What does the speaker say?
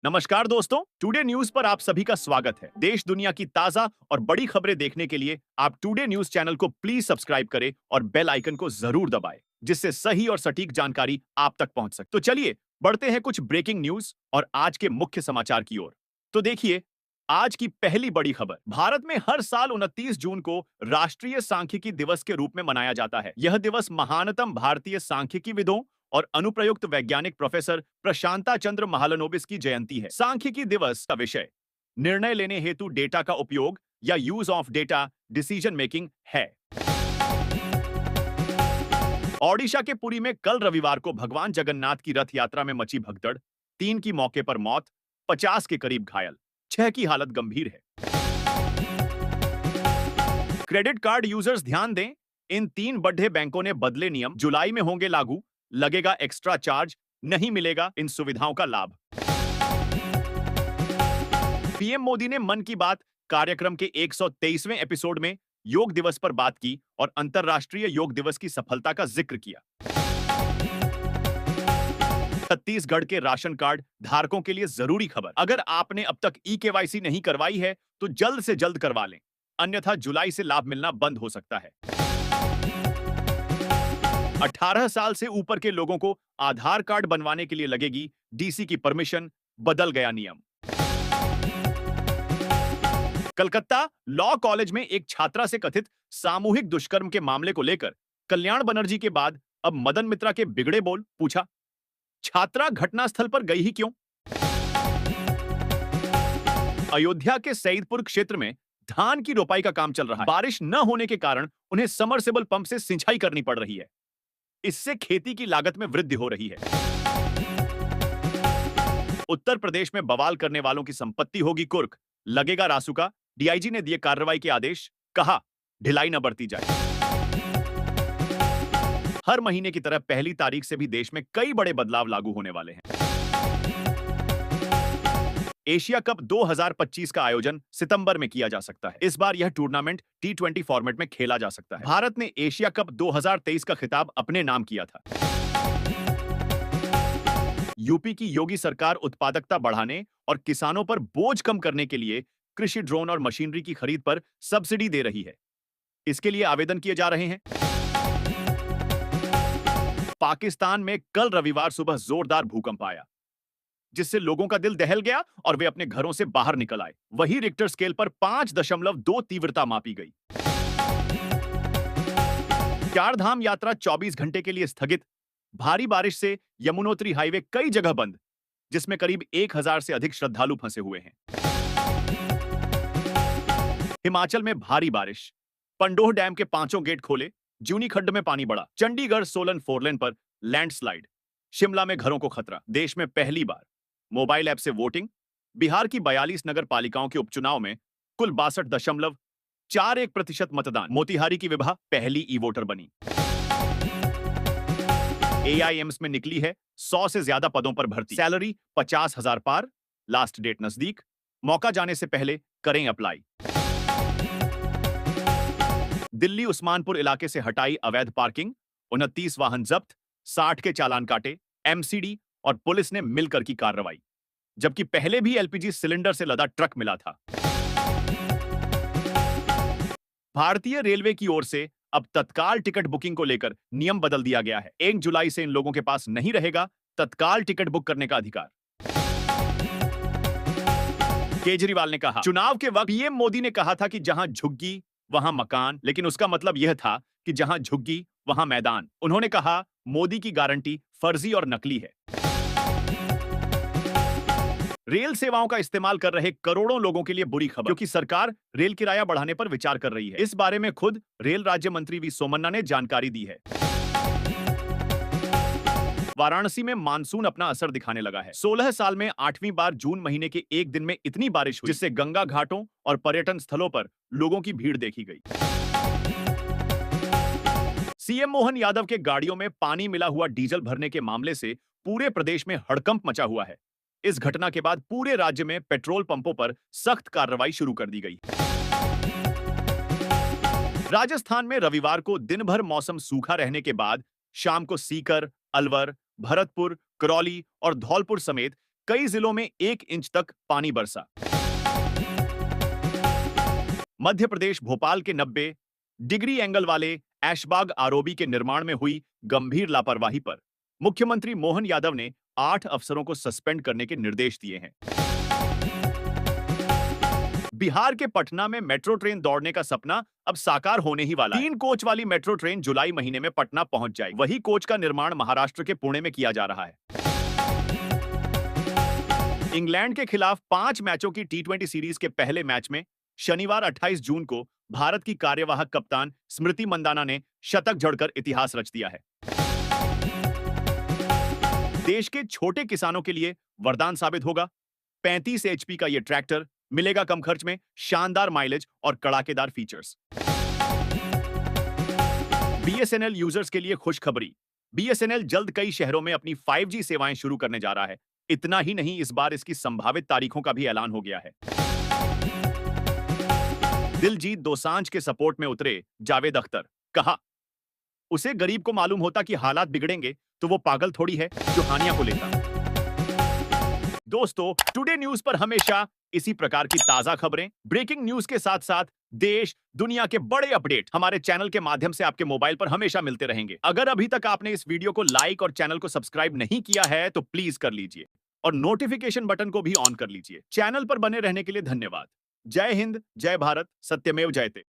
नमस्कार दोस्तों, today news पर आप सभी का स्वागत है। देश दुनिया की ताजा और बड़ी खबरें देखने के लिए आप टुडे न्यूज चैनल को प्लीज सब्सक्राइब करें और बेल आइकन को जरूर दबाएं, जिससे सही और सटीक जानकारी आप तक पहुंच सके। तो चलिए बढ़ते हैं कुछ ब्रेकिंग न्यूज और आज के मुख्य समाचार की ओर। तो देखिए, आज की पहली बड़ी खबर। भारत में हर साल 29 जून को राष्ट्रीय सांख्यिकी दिवस के रूप में मनाया जाता है। यह दिवस महानतम भारतीय सांख्यिकीविदों और अनुप्रयुक्त वैज्ञानिक प्रोफेसर प्रशांता चंद्र महालनोबिस की जयंती है। सांख्यिकी दिवस का विषय निर्णय लेने हेतु डेटा का उपयोग या use of data decision making है। ओडिशा के पुरी में कल रविवार को भगवान जगन्नाथ की रथ यात्रा में मची भगदड़, 3 की मौके पर मौत, 50 के करीब घायल, 6 की हालत गंभीर है। क्रेडिट कार्ड यूजर्स ध्यान दें, इन 3 बड़े बैंकों ने बदले नियम, जुलाई में होंगे लागू, लगेगा एक्स्ट्रा चार्ज, नहीं मिलेगा इन सुविधाओं का लाभ। पीएम मोदी ने मन की बात कार्यक्रम के 123वें एपिसोड में योग दिवस पर बात की और अंतर्राष्ट्रीय योग दिवस की सफलता का जिक्र किया। छत्तीसगढ़ के राशन कार्ड धारकों के लिए जरूरी खबर। अगर आपने अब तक ई-केवाईसी नहीं करवाई है तो जल्द से जल्द करवा लें, अन्यथा जुलाई से लाभ मिलना बंद हो सकता है। 18 साल से ऊपर के लोगों को आधार कार्ड बनवाने के लिए लगेगी डीसी की परमिशन, बदल गया नियम। कलकत्ता लॉ कॉलेज में एक छात्रा से कथित सामूहिक दुष्कर्म के मामले को लेकर कल्याण बनर्जी के बाद अब मदन मित्रा के बिगड़े बोल। पूछा, छात्रा घटनास्थल पर गई ही क्यों? अयोध्या के सईदपुर क्षेत्र में धान की रोपाई का काम चल रहा है। बारिश न होने के कारण उन्हें समरसेबल पंप से सिंचाई करनी पड़ रही है। इससे खेती की लागत में वृद्धि हो रही है। उत्तर प्रदेश में बवाल करने वालों की संपत्ति होगी कुर्क, लगेगा रासुका। डीआईजी ने दिए कार्रवाई के आदेश, कहा ढिलाई न बरती जाए। हर महीने की तरह पहली तारीख से भी देश में कई बड़े बदलाव लागू होने वाले हैं। एशिया कप 2025 का आयोजन सितंबर में किया जा सकता है। इस बार यह टूर्नामेंट T20 फॉर्मेट में खेला जा सकता है। भारत ने एशिया कप 2023 का खिताब अपने नाम किया था। यूपी की योगी सरकार उत्पादकता बढ़ाने और किसानों पर बोझ कम करने के लिए कृषि ड्रोन और मशीनरी की खरीद पर सब्सिडी दे रही है। इसके लिए आवेदन किए जा रहे हैं। पाकिस्तान में कल रविवार सुबह जोरदार भूकंप आया, जिससे लोगों का दिल दहल गया और वे अपने घरों से बाहर निकल आए। वहीं रिक्टर स्केल पर 5.2 तीव्रता मापी गई। चारधाम यात्रा 24 घंटे के लिए स्थगित। भारी बारिश से यमुनोत्री हाईवे कई जगह बंद, जिसमें करीब 1000 से अधिक श्रद्धालु फंसे हुए हैं। हिमाचल में भारी बारिश, पंडोह डैम के 5 गेट खोले, जूनी खड्ड में पानी बढ़ा। चंडीगढ़ सोलन 4 लेन पर लैंडस्लाइड, शिमला में घरों को खतरा। देश में पहली बार मोबाइल ऐप से वोटिंग। बिहार की 42 नगर पालिकाओं के उपचुनाव में कुल 62.41% मतदान। मोतिहारी की विभा पहली ई वोटर बनी। एआईएम्स में निकली है 100 से ज्यादा पदों पर भर्ती। सैलरी 50,000 पार, लास्ट डेट नजदीक, मौका जाने से पहले करें अप्लाई। दिल्ली उस्मानपुर इलाके से हटाई अवैध पार्किंग, 29 वाहन जब्त, 60 के चालान काटे। एमसीडी और पुलिस ने मिलकर की कार्रवाई, जबकि पहले भी एलपीजी सिलेंडर से लदा ट्रक मिला था। भारतीय रेलवे की ओर से अब तत्काल टिकट बुकिंग को लेकर नियम बदल दिया गया है। 1 जुलाई से इन लोगों के पास नहीं रहेगा तत्काल टिकट बुक करने का अधिकार। केजरीवाल ने कहा, चुनाव के वक्त पीएम मोदी ने कहा था कि जहां झुग्गी वहां मकान, लेकिन उसका मतलब यह था कि जहां झुग्गी वहां मैदान। उन्होंने कहा, मोदी की गारंटी फर्जी और नकली है। रेल सेवाओं का इस्तेमाल कर रहे करोड़ों लोगों के लिए बुरी खबर, क्योंकि सरकार रेल किराया बढ़ाने पर विचार कर रही है। इस बारे में खुद रेल राज्य मंत्री वी सोमन्ना ने जानकारी दी है। वाराणसी में मानसून अपना असर दिखाने लगा है। 16 साल में 8वीं बार जून महीने के एक दिन में इतनी बारिश हुई, जिससे गंगा घाटों और पर्यटन स्थलों पर लोगों की भीड़ देखी गई। सीएम मोहन यादव के गाड़ियों में पानी मिला हुआ डीजल भरने के मामले से पूरे प्रदेश में हड़कंप मचा हुआ है। इस घटना के बाद पूरे राज्य में पेट्रोल पंपों पर सख्त कार्रवाई शुरू कर दी गई। राजस्थान में रविवार को दिन भर मौसम सूखा रहने के बाद शाम को सीकर, अलवर, भरतपुर, करौली और धौलपुर समेत कई जिलों में 1 इंच तक पानी बरसा। मध्य प्रदेश भोपाल के 90 डिग्री एंगल वाले ऐशबाग आरओबी के निर्माण में हुई गंभीर लापरवाही पर मुख्यमंत्री मोहन यादव ने 8 अफसरों को सस्पेंड करने के निर्देश दिए हैं। बिहार के पटना में मेट्रो ट्रेन दौड़ने का सपना अब साकार होने ही वाला है। 3 कोच वाली मेट्रो ट्रेन जुलाई महीने में पटना पहुंच जाएगी। वही कोच का निर्माण महाराष्ट्र के पुणे में किया जा रहा है। इंग्लैंड के खिलाफ 5 मैचों की टी20 सीरीज के पहले मैच में शनिवार 28 जून को भारत की कार्यवाहक कप्तान स्मृति मंदाना ने शतक जड़कर इतिहास रच दिया है। देश के छोटे किसानों के लिए वरदान साबित होगा। 35 एचपी का यह ट्रैक्टर मिलेगा कम खर्च में, शानदार माइलेज और कड़ाकेदार फीचर्स। बीएसएनएल यूजर्स के लिए खुशखबरी। बीएसएनएल जल्द कई शहरों में अपनी 5G सेवाएं शुरू करने जा रहा है। इतना ही नहीं, इस बार इसकी संभावित तारीखों का भी ऐलान हो गया है। दिलजीत दोसांझ के सपोर्ट में उतरे जावेद अख्तर। कहा, उसे गरीब को मालूम होता कि हालात बिगड़ेंगे तो वो पागल थोड़ी है जो हानिया को लेता। दोस्तों, टुडे न्यूज पर हमेशा इसी प्रकार की ताजा खबरें, ब्रेकिंग न्यूज के साथ साथ देश दुनिया के बड़े अपडेट हमारे चैनल के माध्यम से आपके मोबाइल पर हमेशा मिलते रहेंगे। अगर अभी तक आपने इस वीडियो को लाइक और चैनल को सब्सक्राइब नहीं किया है तो प्लीज कर लीजिए और नोटिफिकेशन बटन को भी ऑन कर लीजिए। चैनल पर बने रहने के लिए धन्यवाद। जय हिंद, जय भारत, सत्यमेव जयते।